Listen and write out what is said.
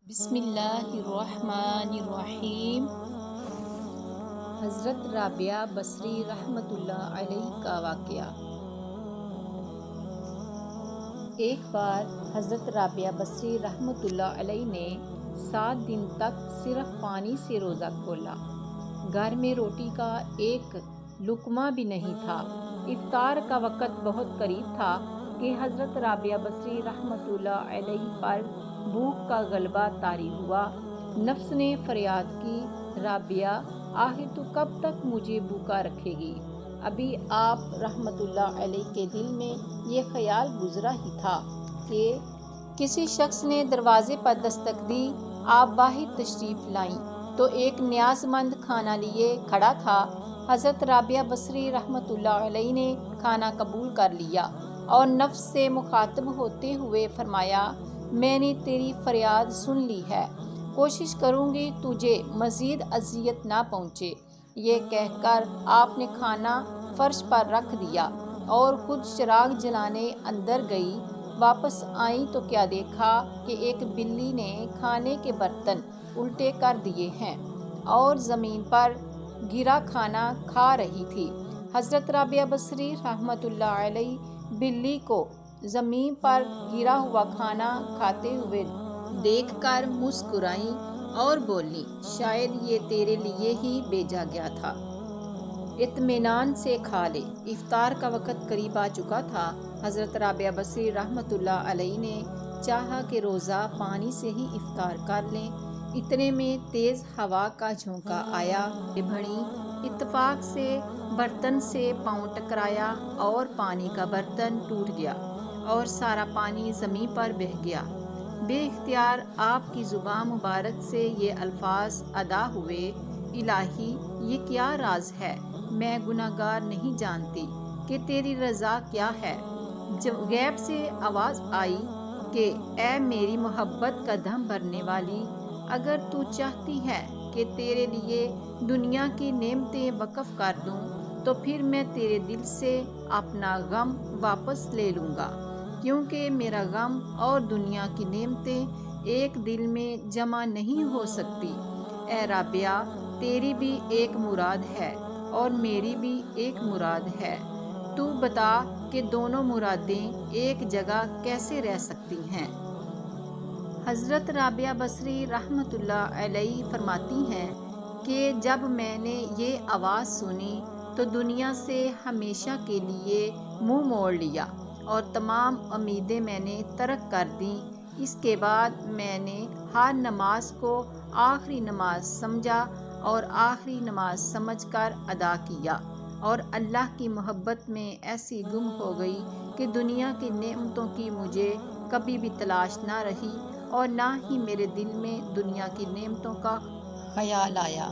بسم اللہ الرحمن الرحیم۔ حضرت رابعہ بصری رحمۃ اللہ علیہ کا واقعہ۔ ایک بار حضرت رابعہ بصری رحمۃ اللہ علیہ نے 7 دن تک صرف پانی سے روزہ کھولا۔ گھر میں روٹی کا ایک لقمہ بھی نہیں تھا۔ افطار کا وقت بہت قریب تھا کہ حضرت رابعہ بصری رحمۃ اللہ علیہ پر بھوک کا غلبہ طاری ہوا۔ نفس نے فریاد کی، رابعہ آخر تو کب تک مجھے بھوکا رکھے گی؟ ابھی آپ رحمۃ اللہ علیہ کے دل میں یہ خیال گزرا ہی تھا کہ کسی شخص نے دروازے پر دستک دی۔ آپ باہر تشریف لائیں تو ایک نیاز مند کھانا لیے کھڑا تھا۔ حضرت رابعہ بصری رحمۃ اللہ علیہ نے کھانا قبول کر لیا اور نفس سے مخاطب ہوتے ہوئے فرمایا، میں نے تیری فریاد سن لی ہے، کوشش کروں گی تجھے مزید اذیت نہ پہنچے۔ یہ کہہ کر آپ نے کھانا فرش پر رکھ دیا اور خود چراغ جلانے اندر گئی۔ واپس آئیں تو کیا دیکھا کہ ایک بلی نے کھانے کے برتن الٹے کر دیے ہیں اور زمین پر گرا کھانا کھا رہی تھی۔ حضرت رابعہ بصری رحمۃ اللہ علیہ بلی کو زمین پر گرا ہوا کھانا کھاتے ہوئے دیکھ کر مسکرائیں اور بولیں، شاید یہ تیرے لیے ہی بھیجا گیا تھا، اطمینان سے کھا لے۔ افطار کا وقت قریب آ چکا تھا۔ حضرت رابعہ بصری رحمۃ اللہ علیہ نے چاہا کہ روزہ پانی سے ہی افطار کر لیں۔ اتنے میں تیز ہوا کا جھونکا آیا، بھڑی اتفاق سے برتن سے پاؤں ٹکرایا اور پانی کا برتن ٹوٹ گیا اور سارا پانی زمین پر بہہ گیا۔ بے اختیار آپ کی زبان مبارک سے یہ الفاظ ادا ہوئے، الہی یہ کیا راز ہے؟ میں گناہ گار نہیں جانتی کہ تیری رضا کیا ہے۔ غیب سے آواز آئی کہ اے میری محبت کا دم بھرنے والی، اگر تو چاہتی ہے کہ تیرے لیے دنیا کی نعمتیں وقف کر دوں تو پھر میں تیرے دل سے اپنا غم واپس لے لوں گا، کیونکہ میرا غم اور دنیا کی نعمتیں ایک دل میں جمع نہیں ہو سکتی۔ اے رابعہ، تیری بھی ایک مراد ہے اور میری بھی ایک مراد ہے، تو بتا کہ دونوں مرادیں ایک جگہ کیسے رہ سکتی ہیں؟ حضرت رابعہ بصری رحمۃ اللہ علیہ فرماتی ہیں کہ جب میں نے یہ آواز سنی تو دنیا سے ہمیشہ کے لیے منہ موڑ لیا اور تمام امیدیں میں نے ترک کر دیں۔ اس کے بعد میں نے ہر نماز کو آخری نماز سمجھا اور آخری نماز سمجھ کر ادا کیا، اور اللہ کی محبت میں ایسی گم ہو گئی کہ دنیا کی نعمتوں کی مجھے کبھی بھی تلاش نہ رہی اور نہ ہی میرے دل میں دنیا کی نعمتوں کا خیال آیا۔